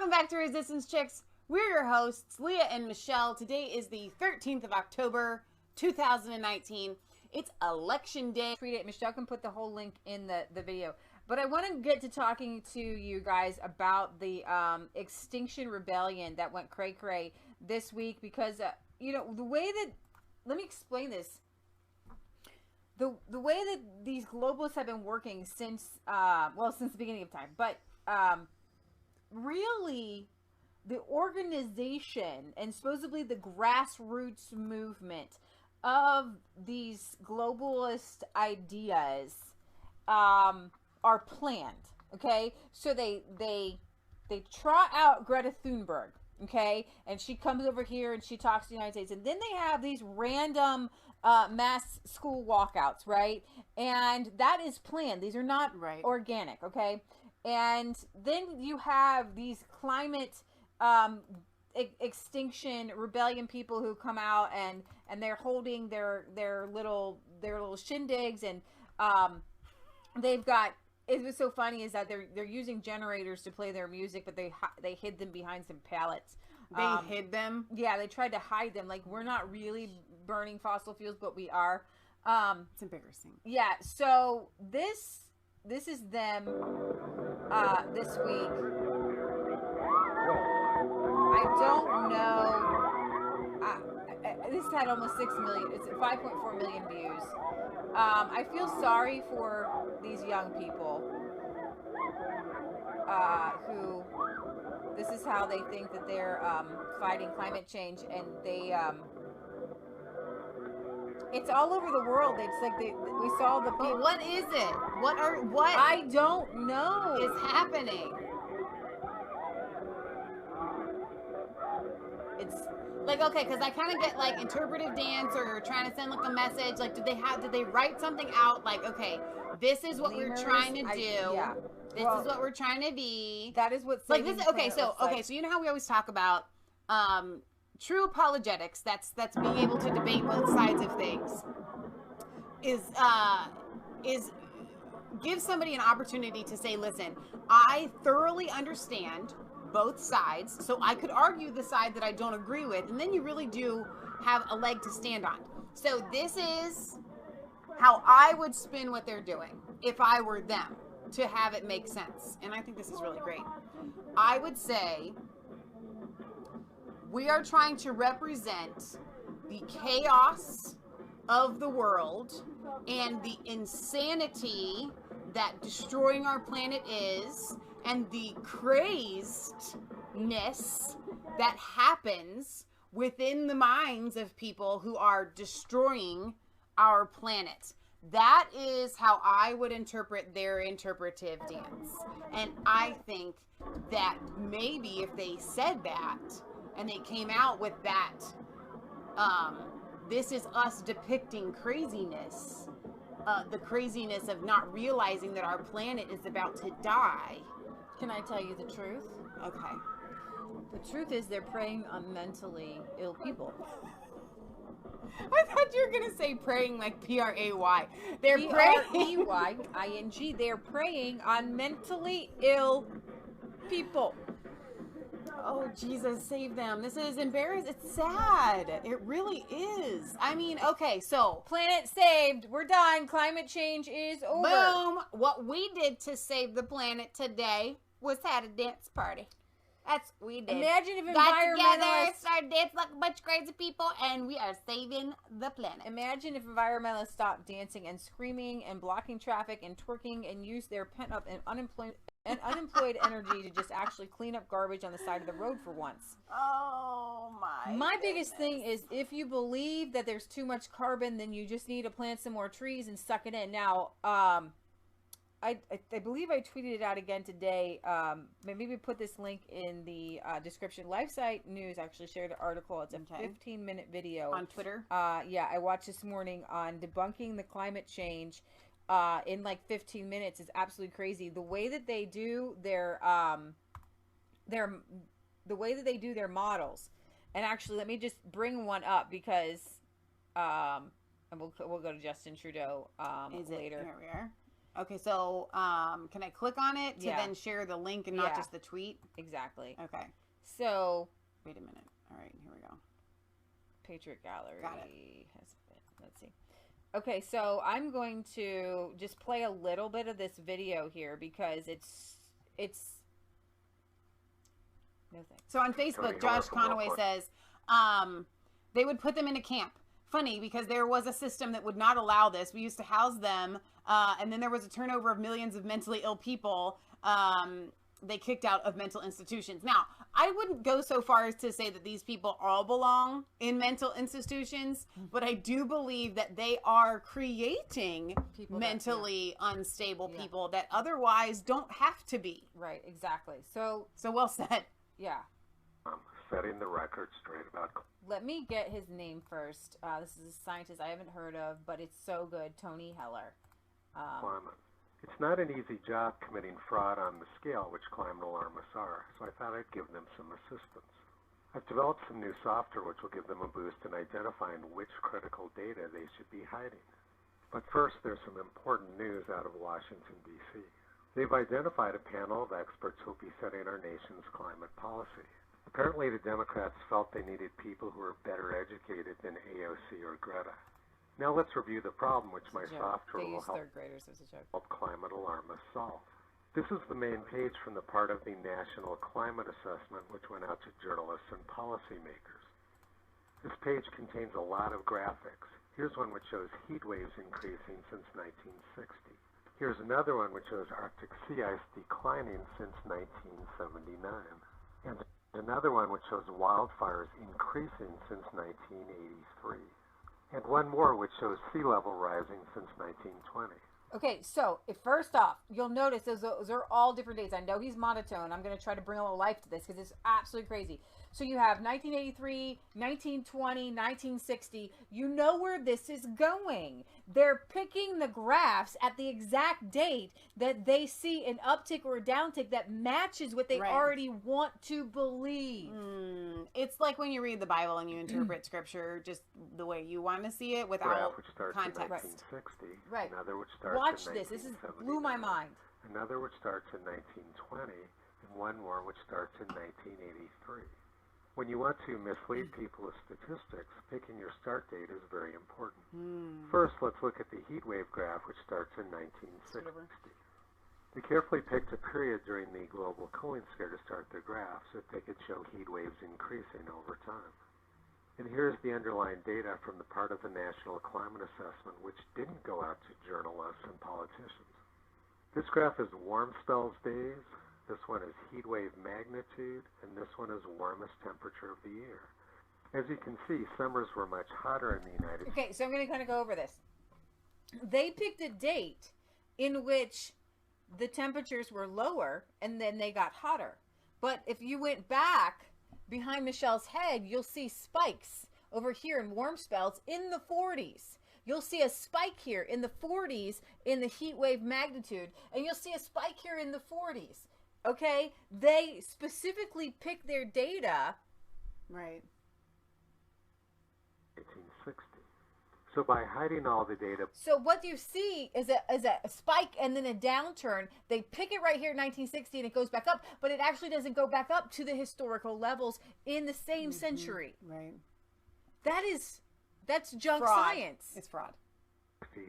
Welcome back to Resistance Chicks. We're your hosts, Leah and Michelle. Today is the 13th of October, 2019. It's election day. Tweet it. Michelle can put the whole link in the video. But I want to get to talking to you guys about the Extinction Rebellion that went cray-cray this week because, you know, the way that, let me explain this. The way that these globalists have been working since, since the beginning of time, but really the organization and supposedly the grassroots movement of these globalist ideas are planned. Okay, so they trot out Greta Thunberg, okay, and she comes over here and she talks to the United States, and then they have these random mass school walkouts, right? And that is planned. These are not organic, okay? And then you have these climate extinction rebellion people who come out and they're holding their little shindigs, and they've got, it was so funny is that they're using generators to play their music, but they hid them behind some pallets. They hid them? Yeah, they tried to hide them. Like, we're not really burning fossil fuels, but we are. It's embarrassing. Yeah, so this is them this week. I don't know. This had almost 6 million. It's 5.4 million views. I feel sorry for these young people who, this is how they think that they're fighting climate change, and they it's all over the world. It's like we saw the people. But what is it? What I don't know is happening? It's like, okay, because I kind of get like interpretive dance or trying to send like a message. Like, did they write something out? Like, okay, this is what we're trying to do. Yeah. This is what we're trying to be. That is what's like this. Okay, so you know how we always talk about true apologetics. That's being able to debate both sides of things. Is give somebody an opportunity to say, listen, I thoroughly understand both sides, so I could argue the side that I don't agree with, and then you really do have a leg to stand on. So this is how I would spin what they're doing if I were them, to have it make sense. And I think this is really great. I would say we are trying to represent the chaos of the world and the insanity that destroying our planet is, and the crazedness that happens within the minds of people who are destroying our planet. That is how I would interpret their interpretive dance. And I think that maybe if they said that and they came out with that, this is us depicting craziness, the craziness of not realizing that our planet is about to die. Can I tell you the truth? Okay. The truth is they're preying on mentally ill people. I thought you were going to say praying like P-R-A-Y. They're P-R-E-Y-I-N-G. They're preying on mentally ill people. Oh, Jesus, save them. This is embarrassing. It's sad. It really is. I mean, okay, so. Planet saved. We're done. Climate change is over. Boom. What we did to save the planet today was had a dance party. That's what we did. Imagine if got together, started dancing like a bunch of crazy people, and we are saving the planet. Imagine if environmentalists stopped dancing and screaming and blocking traffic and twerking and used their pent-up and unemployed energy to just actually clean up garbage on the side of the road for once. Oh my My biggest thing is, if you believe that there's too much carbon, then you just need to plant some more trees and suck it in. Now, I believe I tweeted it out again today. Maybe we put this link in the description. LifeSite News actually shared an article. It's a 15-minute video. On Twitter? Yeah, I watched this morning on debunking the climate change in like 15 minutes. Is absolutely crazy. The way that they do their models. And actually, let me just bring one up because and we'll go to Justin Trudeau later. Here we are. Okay, so can I click on it to then share the link and not just the tweet? Exactly. Okay. So wait a minute. All right, here we go. Patriot Gallery. Got it. Let's see. Okay, so I'm going to just play a little bit of this video here because it's no thanks. So on Facebook, Josh Conaway says they would put them in a camp. Funny, because there was a system that would not allow this. We used to house them, and then there was a turnover of millions of mentally ill people they kicked out of mental institutions. Now, I wouldn't go so far as to say that these people all belong in mental institutions, but I do believe that they are creating people mentally unstable people that otherwise don't have to be. Right, exactly. So well said. Yeah. Setting the record straight about... Let me get his name first. This is a scientist I haven't heard of, but it's so good. Tony Heller. Climate. It's not an easy job committing fraud on the scale which climate alarmists are, so I thought I'd give them some assistance. I've developed some new software which will give them a boost in identifying which critical data they should be hiding. But first, there's some important news out of Washington, D.C. They've identified a panel of experts who will be setting our nation's climate policy. Apparently, the Democrats felt they needed people who were better educated than AOC or Greta. Now let's review the problem which my software will help climate alarmists solve. This is the main page from the part of the National Climate Assessment which went out to journalists and policymakers. This page contains a lot of graphics. Here's one which shows heat waves increasing since 1960. Here's another one which shows Arctic sea ice declining since 1979. And another one which shows wildfires increasing since 1983. And one more which shows sea level rising since 1920. Okay, so first off, you'll notice those are all different dates. I know he's monotone. I'm going to try to bring a little life to this because it's absolutely crazy. So you have 1983, 1920, 1960. You know where this is going. They're picking the graphs at the exact date that they see an uptick or a downtick that matches what they already want to believe. It's like when you read the Bible and you interpret scripture just the way you want to see it without which starts context. In 1960. Right. Another which starts Watch in this. This blew my mind. Another which starts in 1920, and one more which starts in 1983. When you want to mislead people with statistics, picking your start date is very important. First, let's look at the heat wave graph, which starts in 1960. They carefully picked a period during the global cooling scare to start their graph so that they could show heat waves increasing over time. And here's the underlying data from the part of the National Climate Assessment which didn't go out to journalists and politicians. This graph is warm spells days, this one is heat wave magnitude, and this one is warmest temperature of the year. As you can see, summers were much hotter in the United States. Okay, so I'm going to kind of go over this. They picked a date in which the temperatures were lower, and then they got hotter. But if you went back behind Michelle's head, you'll see spikes over here in warm spells in the 40s. You'll see a spike here in the 40s in the heat wave magnitude, and you'll see a spike here in the 40s. Okay? They specifically pick their data. Right. 1860. So by hiding all the data... So what you see is a spike and then a downturn. They pick it right here in 1960 and it goes back up, but it actually doesn't go back up to the historical levels in the same century. Right. That's junk fraud. Science. It's fraud.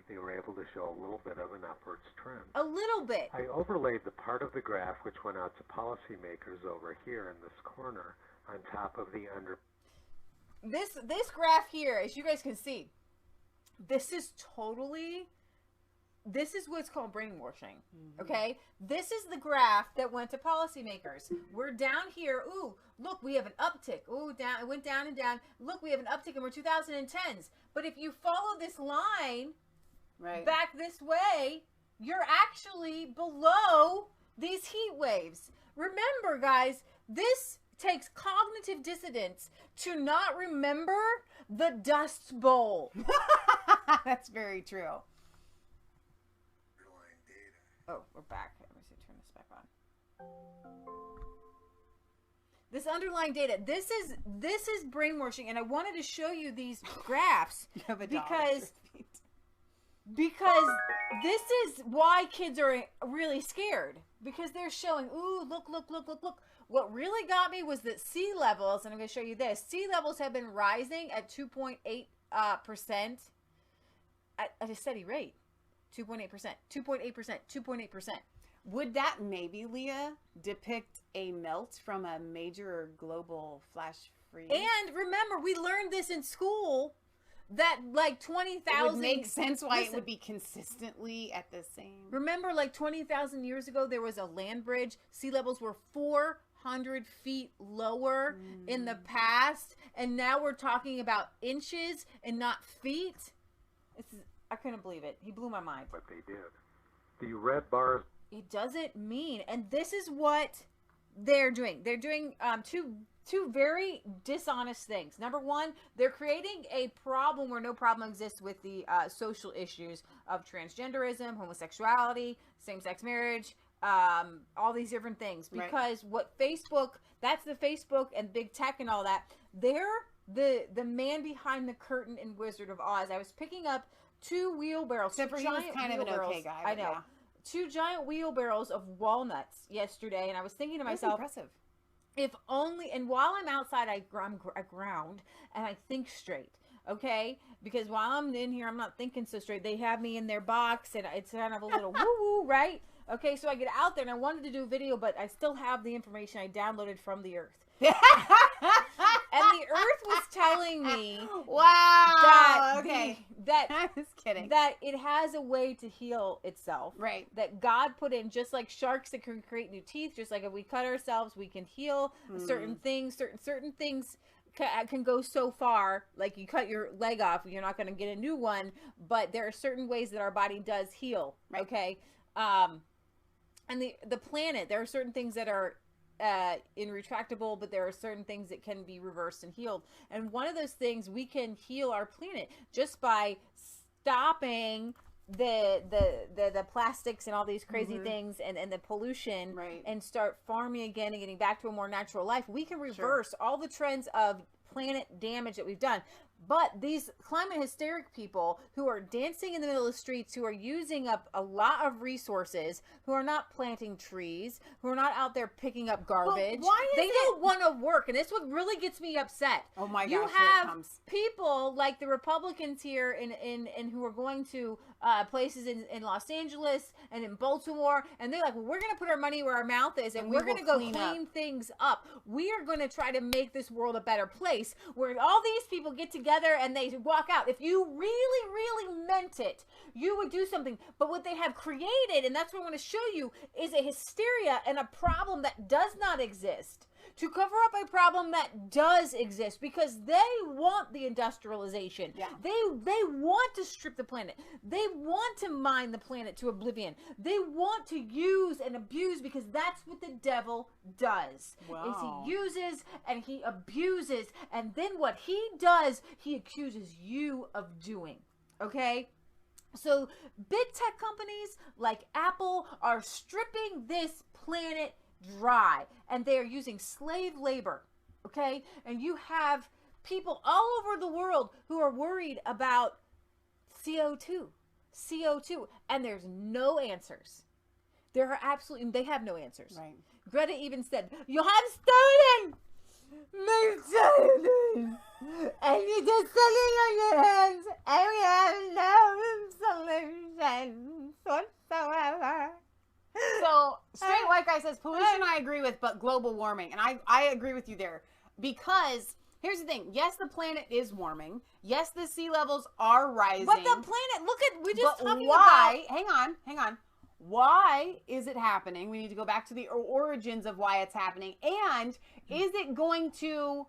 They were able to show a little bit of an upwards trend. A little bit. I overlaid the part of the graph which went out to policymakers over here in this corner on top of the under... This graph here, as you guys can see, this is what's called brainwashing. Okay? This is the graph that went to policymakers. We're down here. Ooh, look, we have an uptick. Ooh, down. It went down and down. Look, we have an uptick and we're 2010s. But if you follow this line back this way, you're actually below these heat waves. Remember, guys, this takes cognitive dissonance to not remember the Dust Bowl. That's very true. Oh, we're back. Let me see, turn this back on. This underlying data. This is brainwashing, and I wanted to show you these graphs because Because this is why kids are really scared. Because they're showing, ooh, look. What really got me was that sea levels, and I'm going to show you this, sea levels have been rising at 2.8% at a steady rate. 2.8%. Would that maybe, Leah, depict a melt from a major global flash freeze? And remember, we learned this in school that like 20,000... It would make sense why it would be consistently at the same... Remember, like 20,000 years ago, there was a land bridge. Sea levels were 400 feet lower in the past. And now we're talking about inches and not feet. I couldn't believe it. He blew my mind. What they did. The red bars... It doesn't mean, and this is what they're doing. They're doing two very dishonest things. Number one, they're creating a problem where no problem exists with the social issues of transgenderism, homosexuality, same-sex marriage, all these different things. Because what Facebook, that's the Facebook and big tech and all that, they're the man behind the curtain in Wizard of Oz. I was picking up 2 wheelbarrows. Except for he was kind of an okay guy. I know. Yeah. 2 giant wheelbarrows of walnuts yesterday, and I was thinking to myself, that's impressive. If only, and while I'm outside, I ground and I think straight, okay? Because while I'm in here, I'm not thinking so straight. They have me in their box, and it's kind of a little woo-woo, right? Okay, so I get out there, and I wanted to do a video, but I still have the information I downloaded from the Earth. And the Earth was telling me, wow, that I was kidding, that it has a way to heal itself, right? That God put in, just like sharks that can create new teeth, just like if we cut ourselves, we can heal certain things. Certain things can go so far. Like you cut your leg off, you're not going to get a new one, but there are certain ways that our body does heal. Right. Okay, and the planet, there are certain things that are irretractable, but there are certain things that can be reversed and healed. And one of those things, we can heal our planet just by stopping the plastics and all these crazy things and the pollution, and start farming again and getting back to a more natural life. We can reverse all the trends of planet damage that we've done. But these climate hysteric people who are dancing in the middle of the streets, who are using up a lot of resources, who are not planting trees, who are not out there picking up garbage, they don't want to work. And this what really gets me upset. Oh my gosh, you have people like the Republicans here and who are going to places in Los Angeles and in Baltimore, and they're like, well, we're going to put our money where our mouth is, and we're going to go clean things up. We are going to try to make this world a better place, where all these people get together and they walk out. If you really meant it, you would do something. But what they have created, and that's what I want to show you, is a hysteria and a problem that does not exist, to cover up a problem that does exist, because they want the industrialization. Yeah. They want to strip the planet. They want to mine the planet to oblivion. They want to use and abuse, because that's what the devil does. Wow. Is he uses and he abuses, and then what he does, he accuses you of doing. Okay? So big tech companies like Apple are stripping this planet dry, and they are using slave labor, okay? And you have people all over the world who are worried about CO2, and there's no answers. They have no answers. Right. Greta even said, "You have stolen my children, and you're just sitting on your hands, and we have no solutions whatsoever." So, straight white guy says, pollution I agree with, but global warming. And I agree with you there. Because, here's the thing. Yes, the planet is warming. Yes, the sea levels are rising. But the planet, we just talking about... Hang on. Why is it happening? We need to go back to the origins of why it's happening. And is it going to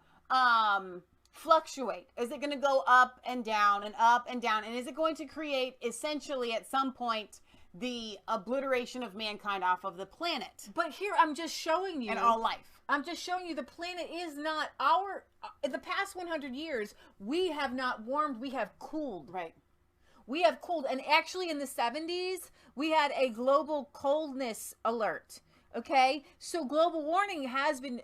fluctuate? Is it going to go up and down and up and down? And is it going to create, essentially, at some point, the obliteration of mankind off of the planet? But here I'm just showing you, and all life, I'm just showing you the planet is not in the past 100 years, we have not warmed, we have cooled. Right. We have cooled. And actually in the 70s, we had a global coldness alert. Okay? So global warming has been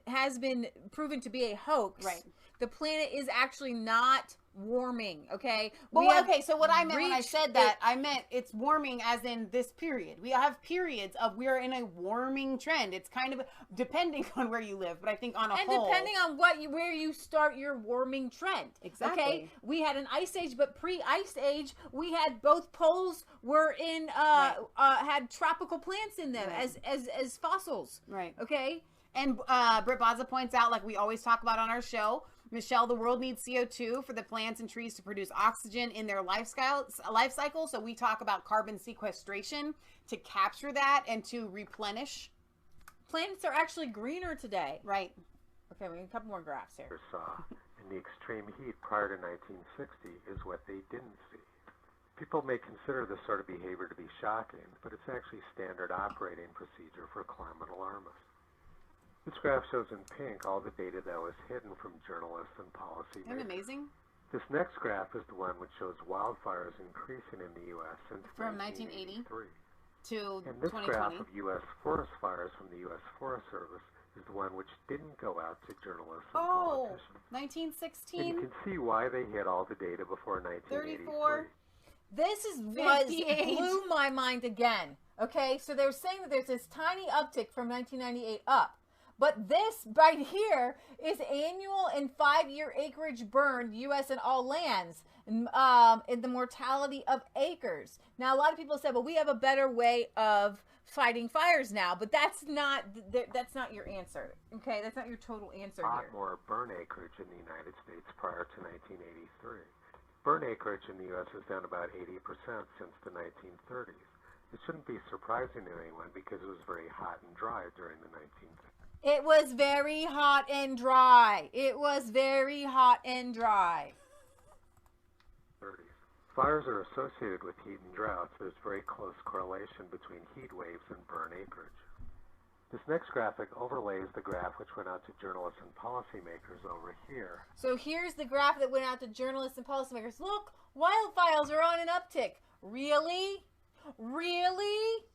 proven to be a hoax. Right. The planet is actually not warming, okay? Well, okay, so what I meant when I said that, I meant it's warming as in this period. We have periods of we're in a warming trend. It's kind of depending on where you live, but I think on a whole. And depending on where you start your warming trend. Exactly. Okay? We had an ice age, but pre-ice age, we had both poles were in had tropical plants in them as fossils. Right. Okay? And Britt Baza points out, like we always talk about on our show, Michelle, the world needs CO2 for the plants and trees to produce oxygen in their life cycle. So we talk about carbon sequestration to capture that and to replenish. Plants are actually greener today. Right. Okay, we have a couple more graphs here. Saw in the extreme heat prior to 1960 is what they didn't see. People may consider this sort of behavior to be shocking, but it's actually standard operating procedure for climate alarmists. This graph shows in pink all the data that was hidden from journalists and policymakers. Isn't it amazing? This next graph is the one which shows wildfires increasing in the U.S. since from 1980 to and this 2020. graph of U.S. forest fires from the U.S. Forest Service is the one which didn't go out to journalists and politicians. 1916. And you can see why they hid all the data before 1983. 34. This is what blew my mind again. Okay, so they were saying that there's this tiny uptick from 1998 up. But this right here is annual and 5-year acreage burned, U.S. and all lands, in the mortality of acres. Now, a lot of people said, well, we have a better way of fighting fires now, but that's not your answer. Okay, that's not your total answer here. A lot more burn acreage in the United States prior to 1983. Burn acreage in the U.S. is down about 80% since the 1930s. It shouldn't be surprising to anyone because it was very hot and dry during the 1930s. It was very hot and dry. It was very hot and dry. Fires are associated with heat and droughts. There's very close correlation between heat waves and burn acreage. This next graphic overlays the graph which went out to journalists and policymakers over here. So here's the graph that went out to journalists and policymakers. Look, wildfires are on an uptick. Really? Really?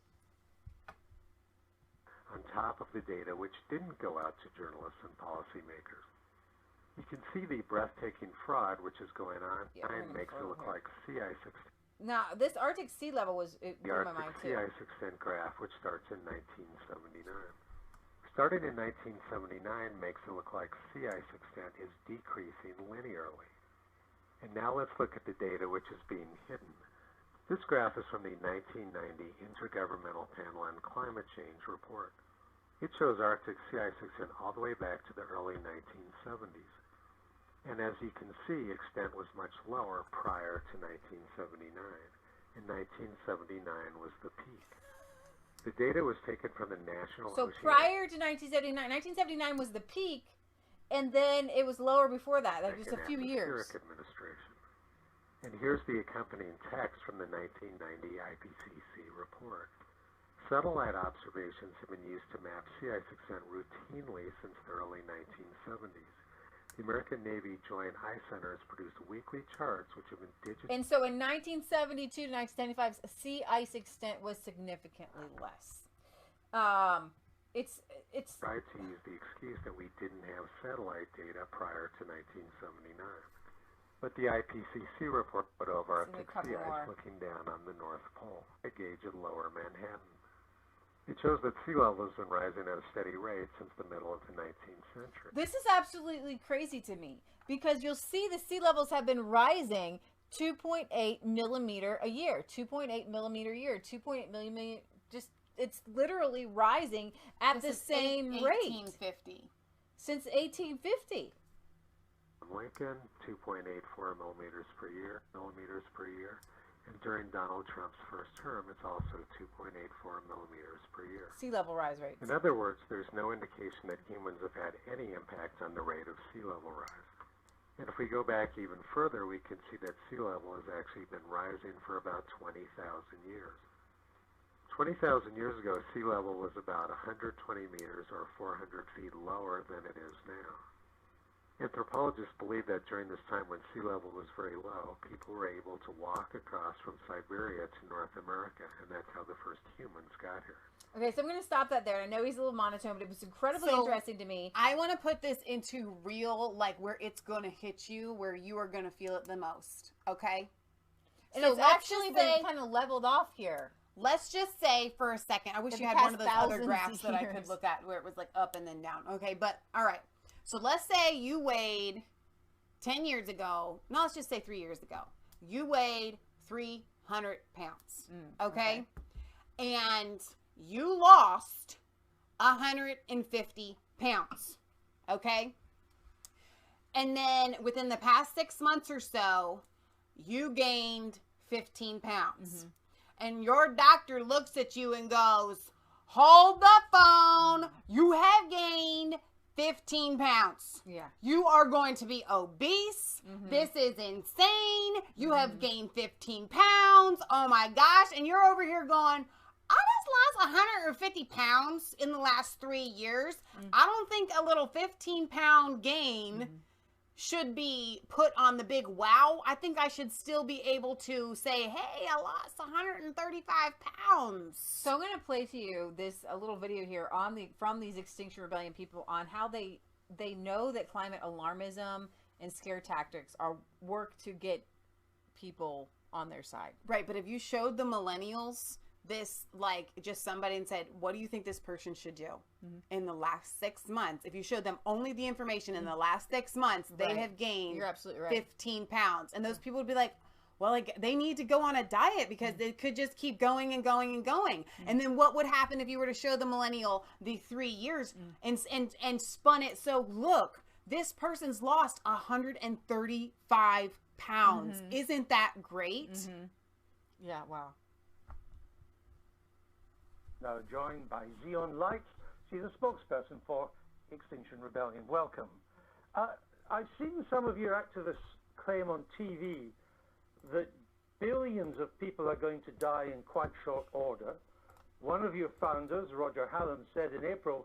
On top of the data which didn't go out to journalists and policymakers. You can see the breathtaking fraud which is going on and makes it look like sea ice extent. Now, this Arctic sea level was blew my mind too. The Arctic sea ice extent graph, which starts in 1979. Starting in 1979 makes it look like sea ice extent is decreasing linearly. And now let's look at the data which is being hidden. This graph is from the 1990 Intergovernmental Panel on Climate Change report. It shows Arctic sea ice extent all the way back to the early 1970s. And as you can see, extent was much lower prior to 1979. And 1979 was the peak. The data was taken from the National So prior to 1979, 1979 was the peak, and then it was lower before that, like just a few years. Administration. And here's the accompanying text from the 1990 IPCC report. Satellite observations have been used to map sea ice extent routinely since the early 1970s. The American Navy Joint Ice Center has produced weekly charts which have been digitized. And so in 1972 to 1995, sea ice extent was significantly less. It's tried to use the excuse that we didn't have satellite data prior to 1979. But the IPCC report put over Arctic sea ice looking down on the North Pole, a gauge at lower Manhattan. It shows that sea level has been rising at a steady rate since the middle of the 19th century. This is absolutely crazy to me because you'll see the sea levels have been rising 2.8 millimeter a year, 2.8 millimeter a year, 2.8 millimeter, just it's literally rising at the same rate. 1850. Since 1850. Lincoln, 2.84 millimeters per year. And during Donald Trump's first term, it's also 2.84 millimeters per year. Sea level rise rates. In other words, there's no indication that humans have had any impact on the rate of sea level rise. And if we go back even further, we can see that sea level has actually been rising for about 20,000 years. 20,000 years ago, sea level was about 120 meters or 400 feet lower than it is now. Anthropologists believe that during this time when sea level was very low, people were able to walk across from Siberia to North America, and that's how the first humans got here. Okay, so I'm going to stop that there. I know he's a little monotone, but it was incredibly interesting to me. I want to put this into real, like, where it's going to hit you, where you are going to feel it the most, okay? And so it's actually been kind of leveled off here. Let's just say for a second, I wish you had one of those other graphs that I could look at where it was like up and then down. Okay, but all right. So let's say you weighed 10 years ago. No, let's just say 3 years ago. You weighed 300 pounds. Okay? And you lost 150 pounds. Okay? And then within the past 6 months or so, you gained 15 pounds. And your doctor looks at you and goes, hold the phone. You have gained 15 pounds. Yeah. You are going to be obese. This is insane. You have gained 15 pounds. Oh my gosh. And you're over here going, I just lost 150 pounds in the last 3 years. I don't think a little 15-pound gain should be put on the big wow. I think I should still be able to say, hey, I lost 135 pounds. So I'm going to play to you a little video here from these Extinction Rebellion people on how they know that climate alarmism and scare tactics work to get people on their side. Right, but if you showed the millennials this, like, just somebody and said, what do you think this person should do in the last 6 months? If you showed them only the information in the last 6 months, they have gained You're absolutely right. 15 pounds. And those people would be like, well, like, they need to go on a diet because they could just keep going and going and going. And then what would happen if you were to show the millennial the 3 years and spun it? So look, this person's lost 135 pounds. Isn't that great? Yeah, wow. Now joined by Xeon Light. She's a spokesperson for Extinction Rebellion. Welcome. I've seen some of your activists claim on TV that billions of people are going to die in quite short order. One of your founders, Roger Hallam, said in April,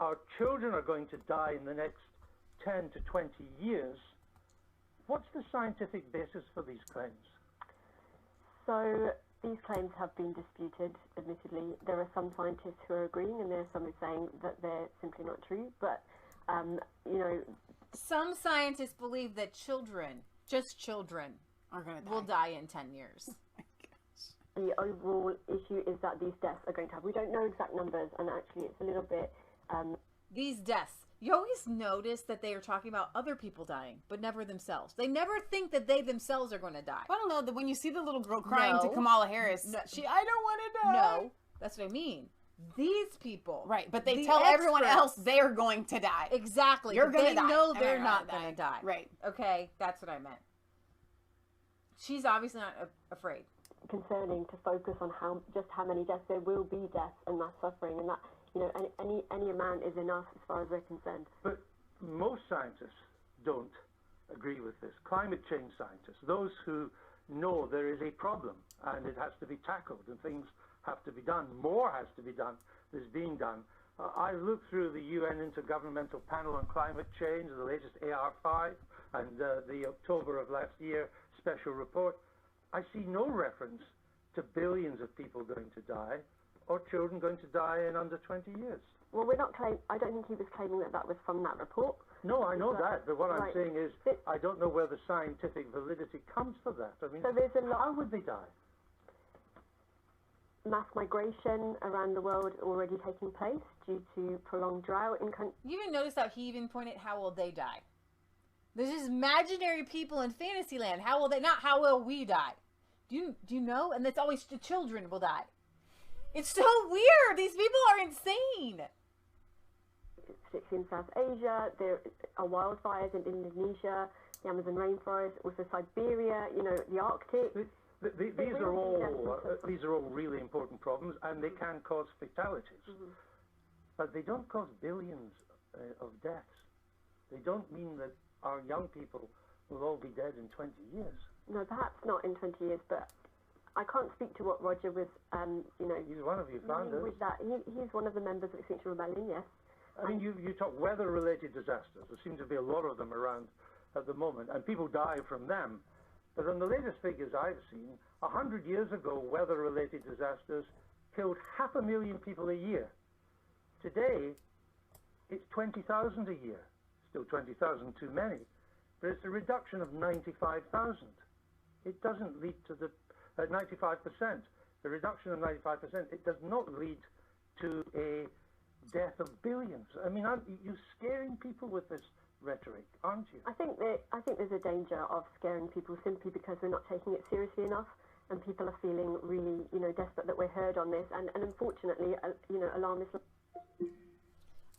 our children are going to die in the next 10 to 20 years. What's the scientific basis for these claims? So these claims have been disputed, admittedly. There are some scientists who are agreeing and there are some who are saying that they're simply not true. But, you know... Some scientists believe that children, just children, will die in 10 years. The overall issue is that these deaths are going to happen. We don't know exact numbers, and actually it's a little bit... These deaths. You always notice that they are talking about other people dying, but never themselves. They never think that they themselves are going to die. I don't know, that when you see the little girl crying to Kamala Harris, I don't want to die. No, that's what I mean. These people. Right, but they tell everyone else they're going to die. Exactly. You're going to die. They know they're not going to die. Right. Okay, that's what I meant. She's obviously not afraid. Concerning to focus on how many deaths. There will be deaths and mass suffering, and that, you know, any amount is enough as far as we're concerned. But most scientists don't agree with this. Climate change scientists, those who know there is a problem and it has to be tackled and things have to be done, more has to be done, is being done. I looked through the UN Intergovernmental Panel on Climate Change, the latest AR5, and the October of last year special report. I see no reference to billions of people going to die or children going to die in under 20 years. Well, we're not claiming, I don't think he was claiming that that was from that report. No, I know that, but what I'm saying is, I don't know where the scientific validity comes for that. I mean, so there's a lot. How would they die? Mass migration around the world already taking place due to prolonged drought in countries. You even notice how he even pointed how will they die? There's just imaginary people in Fantasyland. How will they, not how will we die? Do you know? And it's always the children will die. It's so weird. These people are insane. In South Asia, there are wildfires in Indonesia, the Amazon rainforest, also Siberia, you know, the Arctic. These are all really important problems, and they can cause fatalities. But they don't cause billions of deaths. They don't mean that our young people will all be dead in 20 years. No, perhaps not in 20 years, but I can't speak to what Roger was, you know... He's one of your founders. With that. He's one of the members of Extinction Rebellion, yes. I mean, you talk weather-related disasters. There seem to be a lot of them around at the moment, and people die from them. But on the latest figures I've seen, 100 years ago, weather-related disasters killed 500,000 people a year. Today, it's 20,000 a year. Still 20,000 too many, but it's a reduction of 95,000. It doesn't lead to the 95%. The reduction of 95%, it does not lead to a death of billions. I mean, aren't you scaring people with this rhetoric, aren't you? I think there's a danger of scaring people simply because we're not taking it seriously enough, and people are feeling really, desperate that we're heard on this, and unfortunately, alarmist.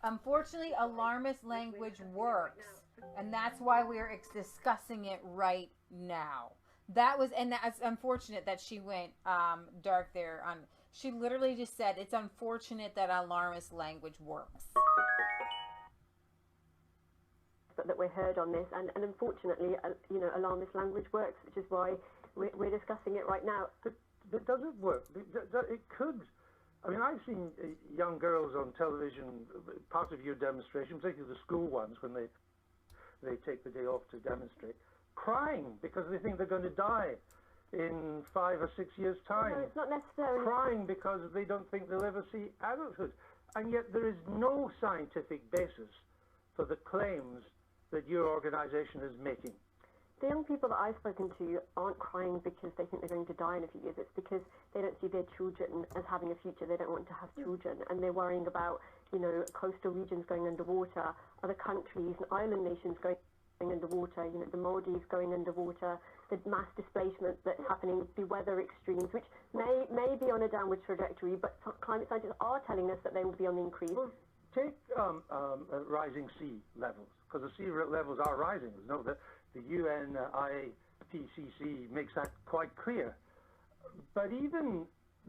Unfortunately, alarmist language works, and that's why we're discussing it right now. That's unfortunate that she went dark there. She literally just said it's unfortunate that alarmist language works. But that we're heard on this, and unfortunately, alarmist language works, which is why we're discussing it right now. But does it work? It could. I mean, I've seen young girls on television, part of your demonstration, particularly the school ones, when they take the day off to demonstrate, crying because they think they're going to die in 5 or 6 years' time. No, it's not necessarily. Crying because they don't think they'll ever see adulthood. And yet there is no scientific basis for the claims that your organization is making. The young people that I've spoken to aren't crying because they think they're going to die in a few years. It's because they don't see their children as having a future. They don't want to have children, and they're worrying about, coastal regions going underwater, other countries and island nations going underwater, the Maldives going underwater, the mass displacement that's happening, the weather extremes, which may be on a downward trajectory, but climate scientists are telling us that they will be on the increase. Well, take rising sea levels, because the sea levels are rising. The UN IPCC makes that quite clear. But even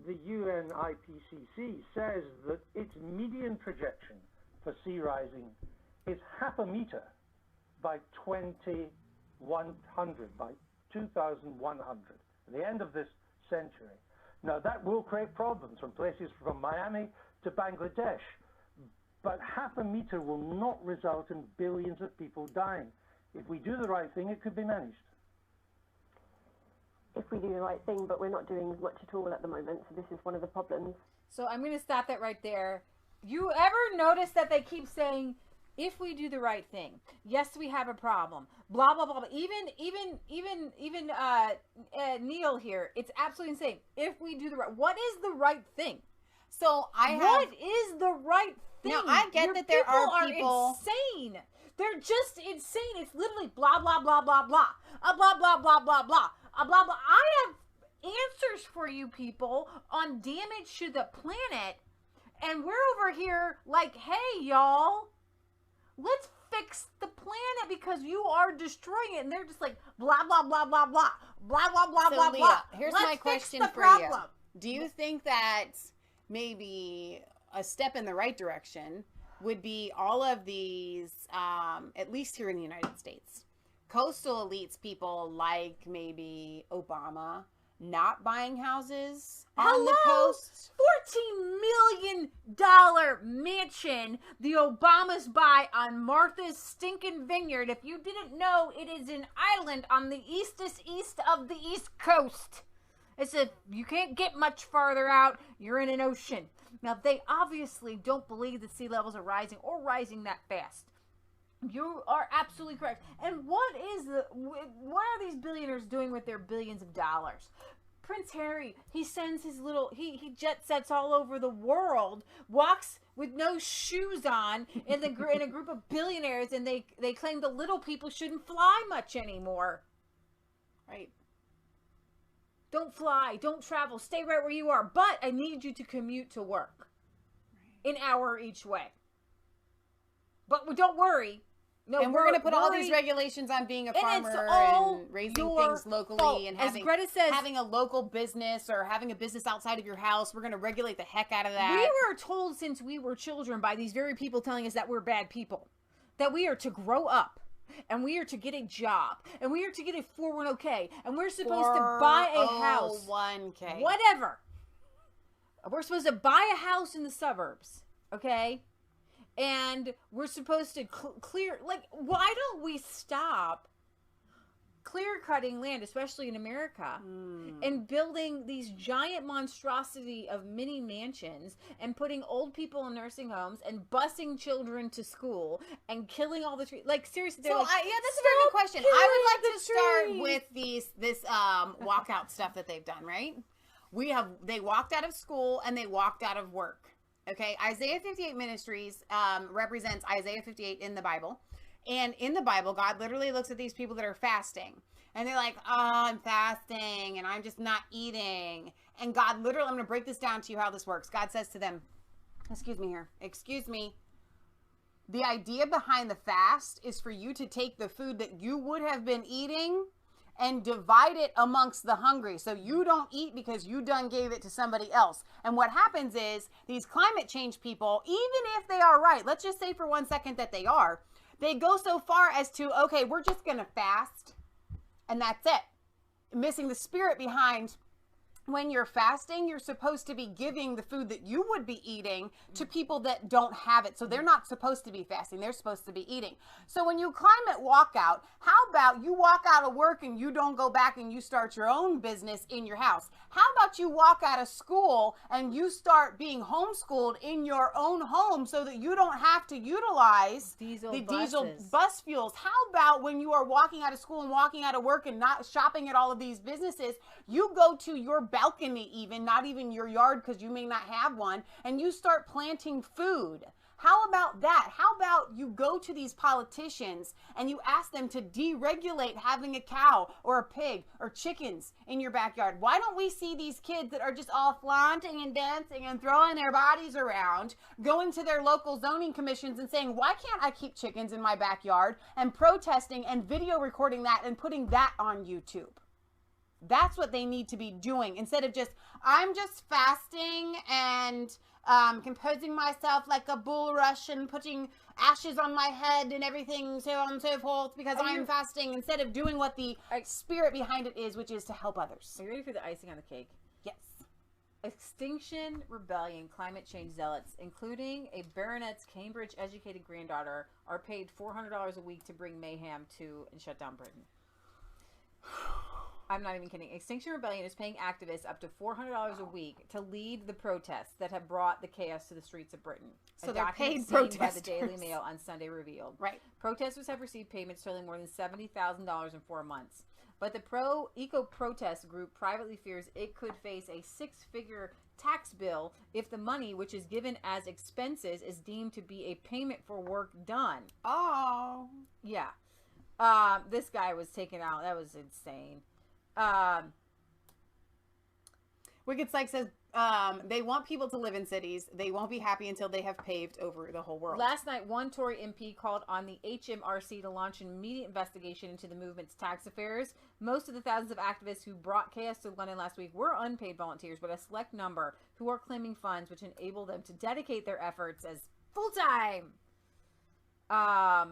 the UN IPCC says that its median projection for sea rising is 0.5 meter by 2100, by 2100, at the end of this century. Now, that will create problems from places from Miami to Bangladesh, but 0.5 meter will not result in billions of people dying. If we do the right thing, it could be managed. If we do the right thing, but we're not doing much at all at the moment, so this is one of the problems. So I'm going to stop that right there. You ever notice that they keep saying, if we do the right thing, yes, we have a problem, blah, blah, blah. Even Neil here, it's absolutely insane. If we do the right, what is the right thing? So what is the right thing? Now, I get that there are people insane. They're just insane. It's literally blah, blah, blah, blah, blah. Blah, blah, blah, blah, blah. Blah, blah. I have answers for you people on damage to the planet. And we're over here like, hey, y'all, let's fix the planet because you are destroying it. And they're just like, blah, blah, blah, blah, blah. Blah, blah, blah, blah, Leah, blah. here's let's my question fix the for problem. you. Do you think that maybe a step in the right direction would be all of these, at least here in the United States, coastal elites, people like maybe Obama, not buying houses on the coast? $14 million mansion the Obamas buy on Martha's stinking vineyard. If you didn't know, it is an island on the east of the East Coast. You can't get much farther out. You're in an ocean. Now, they obviously don't believe that sea levels are rising or rising that fast. You are absolutely correct. And what are these billionaires doing with their billions of dollars? Prince Harry, he sends his he jet sets all over the world, walks with no shoes on in a group of billionaires, and they claim the little people shouldn't fly much anymore. Right? Don't fly, don't travel, stay right where you are. But I need you to commute to work. An hour each way. But don't worry. No, and we're going to put all these regulations on being a farmer and raising things locally and having, Greta says, having a local business or having a business outside of your house. We're going to regulate the heck out of that. We were told since we were children by these very people telling us that we're bad people. That we are to grow up. And we are to get a job. And we are to get a 401k. And we're supposed to buy a house. 401k. Whatever. We're supposed to buy a house in the suburbs. Okay? And we're supposed to clear, like, why don't we stop clear cutting land, especially in America, and building these giant monstrosity of mini mansions and putting old people in nursing homes and busing children to school and killing all the trees. Like, seriously, they're that's a very good question. I would like to start with this walkout stuff that they've done, right? They walked out of school and they walked out of work. Okay, Isaiah 58 Ministries represents Isaiah 58 in the Bible. And in the Bible, God literally looks at these people that are fasting. And they're like, oh, I'm fasting and I'm just not eating. And God literally, I'm going to break this down to you how this works. God says to them, excuse me. The idea behind the fast is for you to take the food that you would have been eating and divide it amongst the hungry. So you don't eat because you done gave it to somebody else. And what happens is these climate change people, even if they are right, let's just say for 1 second that they are, they go so far as to, okay, we're just going to fast and that's it. Missing the spirit behind when you're fasting, you're supposed to be giving the food that you would be eating to people that don't have it. So they're not supposed to be fasting. They're supposed to be eating. So when you climate walkout, how about you walk out of work and you don't go back and you start your own business in your house? How about you walk out of school and you start being homeschooled in your own home so that you don't have to utilize diesel bus fuels? How about when you are walking out of school and walking out of work and not shopping at all of these businesses, you go to your balcony, even not even your yard because you may not have one, and you start planting food? How about that? How about you go to these politicians and you ask them to deregulate having a cow or a pig or chickens in your backyard? Why don't we see these kids that are just all flaunting and dancing and throwing their bodies around, going to their local zoning commissions and saying, why can't I keep chickens in my backyard, and protesting and video recording that and putting that on YouTube? That's what they need to be doing, instead of just, I'm just fasting and composing myself like a bulrush and putting ashes on my head and everything, so on and so forth, because I'm fasting, instead of doing what the spirit behind it is, which is to help others. Are you ready for the icing on the cake? Yes. Extinction Rebellion climate change zealots, including a baronet's Cambridge-educated granddaughter, are paid $400 a week to bring mayhem to and shut down Britain. I'm not even kidding. Extinction Rebellion is paying activists up to $400 a week to lead the protests that have brought the chaos to the streets of Britain. So they're paid protesters. By the Daily Mail on Sunday revealed. Right. Protesters have received payments totaling more than $70,000 in 4 months. But the eco-protest group privately fears it could face a 6-figure tax bill if the money, which is given as expenses, is deemed to be a payment for work done. Oh. Yeah. This guy was taken out. That was insane. Wicked Psych says they want people to live in cities. They won't be happy until they have paved over the whole world. Last night, one Tory MP called on the HMRC to launch an immediate investigation into the movement's tax affairs. Most of the thousands of activists who brought chaos to London last week were unpaid volunteers, but a select number who are claiming funds which enable them to dedicate their efforts as full-time.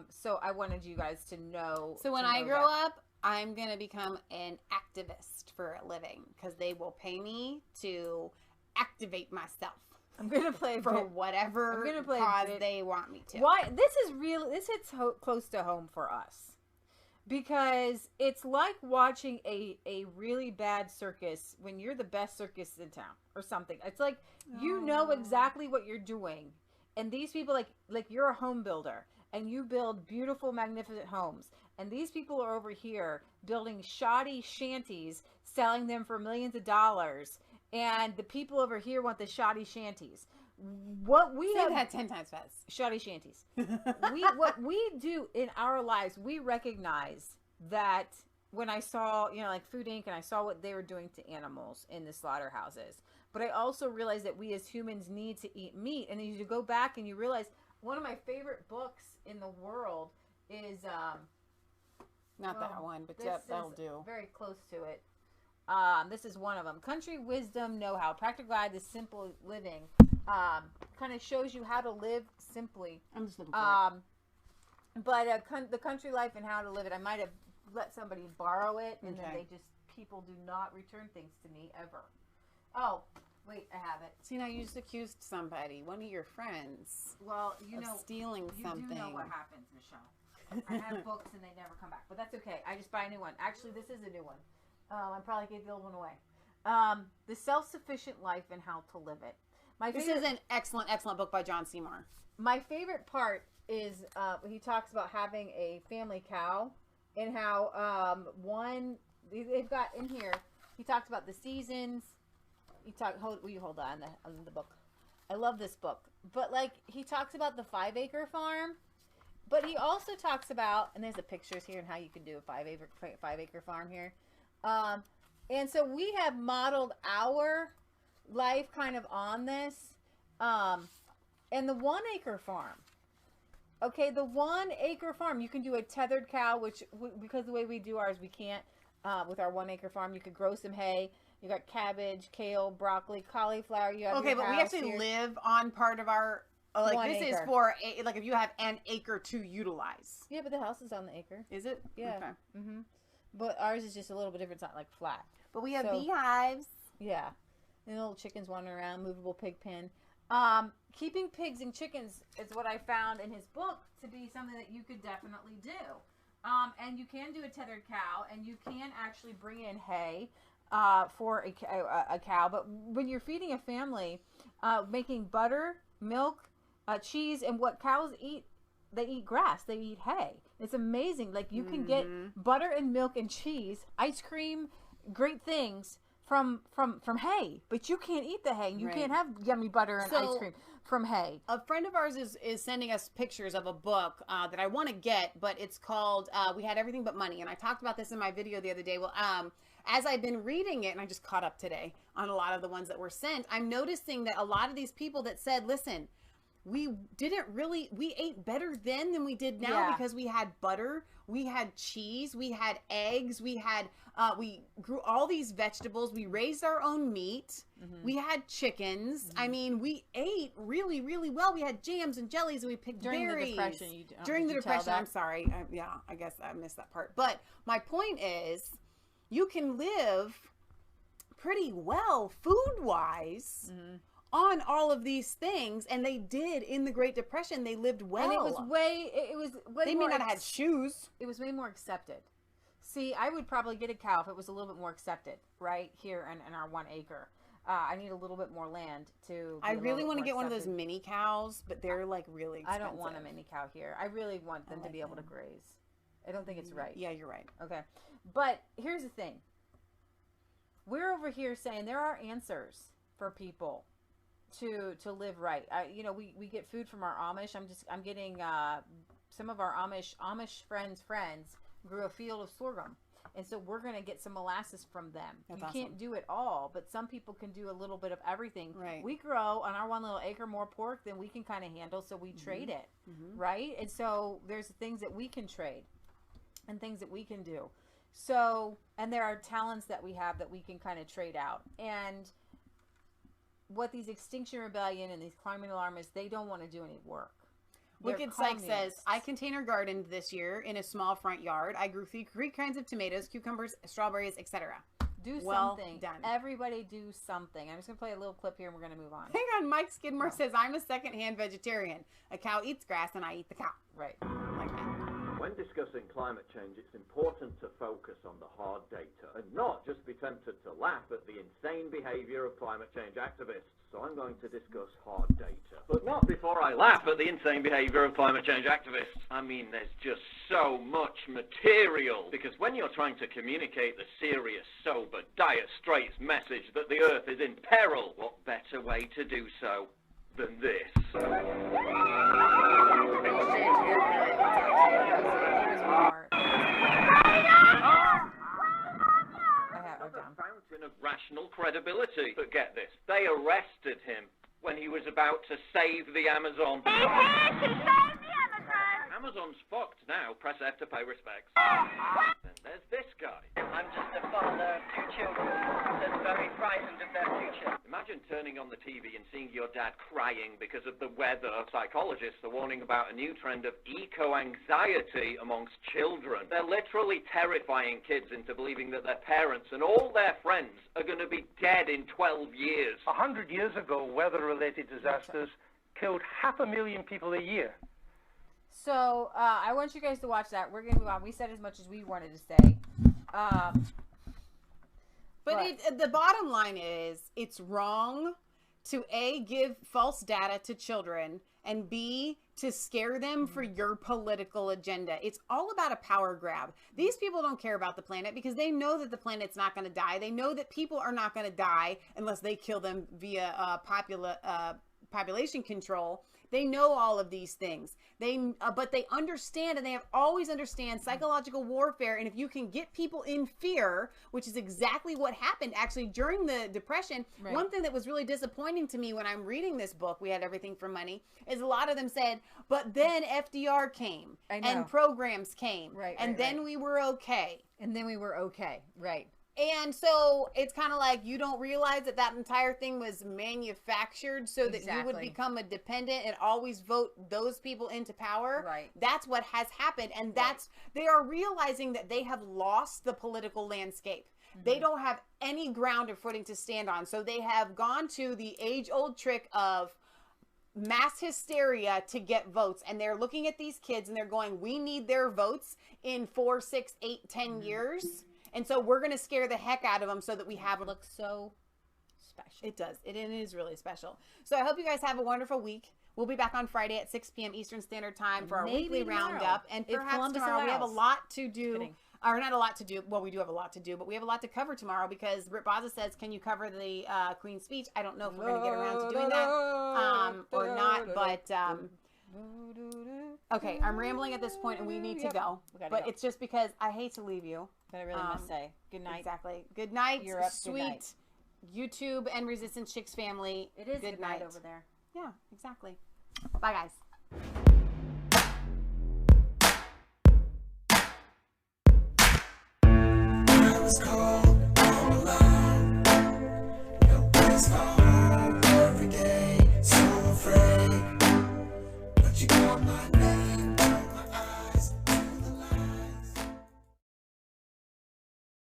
So I wanted you guys to know. So when I grow up, I'm going to become an activist for a living, because they will pay me to activate myself. I'm going to play for whatever cause they want me to. Why? This hits close to home for us, because it's like watching a really bad circus when you're the best circus in town or something. It's like, you know exactly what you're doing. And these people, like you're a home builder and you build beautiful, magnificent homes. And these people are over here building shoddy shanties, selling them for millions of dollars. And the people over here want the shoddy shanties. What we Say that 10 times fast. Shoddy shanties. What we do in our lives, we recognize that when I saw, like Food Inc., and I saw what they were doing to animals in the slaughterhouses. But I also realized that we as humans need to eat meat. And then you go back and you realize one of my favorite books in the world is... Not that one, but that'll do. Very close to it. This is one of them. Country Wisdom Know-How. Practical Guide to Simple Living. Kind of shows you how to live simply. I'm just looking for it. But the country life and how to live it. I might have let somebody borrow it, and then people do not return things to me ever. Oh, Wait, I have it. See, now you just accused somebody, one of your friends, Well, you of know, stealing something. You do know what happens, Michelle. I have books and they never come back, but that's okay. I just buy a new one. Actually, this is a new one. I probably gave the old one away. The Self-Sufficient Life and How to Live It. This is an excellent, excellent book by John Seymour. My favorite part is he talks about having a family cow and how they've got in here. He talks about the seasons. Will you hold on the book? I love this book, but like he talks about the 5-acre farm, but he also talks about, and there's the pictures here and how you can do a 5-acre farm here. And so we have modeled our life kind of on this, and the 1-acre farm. Okay, the 1-acre farm, you can do a tethered cow, which because the way we do ours, we can't. With our 1-acre farm, you could grow some hay. You got cabbage, kale, broccoli, cauliflower. You have okay, but we actually live on part of our. Like this is for like if you have an acre to utilize. Yeah, but the house is on the acre. Is it? Yeah. Okay. Mhm. But ours is just a little bit different. It's not like flat. But we have beehives. Yeah. And little chickens wandering around, movable pig pen. Keeping pigs and chickens is what I found in his book to be something that you could definitely do. And you can do a tethered cow, and you can actually bring in hay for a cow. But when you're feeding a family, making butter, milk, cheese, and what cows eat, they eat grass. They eat hay. It's amazing. Like you can get butter and milk and cheese, ice cream, great things from hay, but you can't eat the hay. You can't have yummy butter and ice cream from hay. A friend of ours is sending us pictures of a book that I want to get, but it's called We Had Everything But Money, and I talked about this in my video the other day. Well, as I've been reading it, and I just caught up today on a lot of the ones that were sent, I'm noticing that a lot of these people that said, listen, we ate better then than we did now because we had butter, we had cheese, we had eggs, we grew all these vegetables, we raised our own meat, we had chickens. I mean, we ate really, really well. We had jams and jellies, and we picked berries. During the Depression, I'm sorry. I guess I missed that part. But my point is, you can live pretty well food-wise on all of these things, and they did in the Great Depression. They lived well, and it was way they may not have had shoes. It was way more accepted. See, I would probably get a cow if it was a little bit more accepted right here in our 1 acre. I need a little bit more land to. I really want to get one of those mini cows, but they're like really expensive. I don't want a mini cow here. I really want them to be able to graze. I don't think it's right. Yeah, you're right. Okay, but here's the thing. We're over here saying there are answers for people to live right. We get food from our Amish. I'm getting some of our Amish friends grew a field of sorghum, and so we're gonna get some molasses from them. That's you awesome. Can't do it all, but some people can do a little bit of everything. Right. We grow on our 1 little acre more pork than we can kind of handle, so we trade it, right? And so there's things that we can trade, and things that we can do. So, and there are talents that we have that we can kind of trade out. And what these Extinction Rebellion and these climate alarmists, they don't want to do any work. Wicked Psych says, I container gardened this year in a small front yard. I grew 3 kinds of tomatoes, cucumbers, strawberries, etc. Do well something. Done. Everybody do something. I'm just going to play a little clip here and we're going to move on. Hang on. Mike Skidmore says, I'm a secondhand vegetarian. A cow eats grass and I eat the cow. Right. Like that. When discussing climate change, it's important to focus on the hard data and not just be tempted to laugh at the insane behavior of climate change activists. So I'm going to discuss hard data. But not before I laugh at the insane behavior of climate change activists. I mean, there's just so much material. Because when you're trying to communicate the serious, sober, dire straits message that the Earth is in peril, what better way to do so than this? Fountain of rational credibility. But get this, they arrested him when he was about to save the Amazon. He saved the Amazon! Amazon's fucked now. Press F to pay respects. Then there's this guy. I'm just a father of 2 children that's very frightened of their future. Imagine Imagine turning on the TV and seeing your dad crying because of the weather. Psychologists are warning about a new trend of eco-anxiety amongst children. They're literally terrifying kids into believing that their parents and all their friends are going to be dead in 12 years. 100 years ago, weather-related disasters killed 500,000 people a year. So, I want you guys to watch that. We're going to move on. We said as much as we wanted to say. But the bottom line is, it's wrong to A, give false data to children, and B, to scare them for your political agenda. It's all about a power grab. These people don't care about the planet because they know that the planet's not going to die. They know that people are not going to die unless they kill them via population control. They know all of these things. But they understand, and they have always understand psychological warfare. And if you can get people in fear, which is exactly what happened actually during the Depression. Right. One thing that was really disappointing to me when I'm reading this book, We Had Everything for Money, is a lot of them said, but then FDR came and programs came. Right, and then we were okay. And then we were okay. Right. And so it's kind of like you don't realize that that entire thing was manufactured so that you would become a dependent and always vote those people into power. Right. That's what has happened. And that's, they are realizing that they have lost the political landscape. They don't have any ground or footing to stand on. So they have gone to the age-old trick of mass hysteria to get votes. And they're looking at these kids and they're going, we need their votes in 4, 6, 8, 10 years. And so we're going to scare the heck out of them so that we have them. It looks so special. It does. It is really special. So I hope you guys have a wonderful week. We'll be back on Friday at 6 p.m. Eastern Standard Time for our weekly roundup. And perhaps tomorrow we have a lot to do. Or not a lot to do. Well, we do have a lot to do, but we have a lot to cover tomorrow because Britt Baza says, can you cover the Queen's speech? I don't know if we're going to get around to doing that or not, but... okay, I'm rambling at this point and we need to go. But it's just because I hate to leave you. But I really must say, good night. Exactly. Good night, Europe, sweet good night. YouTube and Resistance Chicks family. It is good night over there. Yeah, exactly. Bye, guys. Let's go.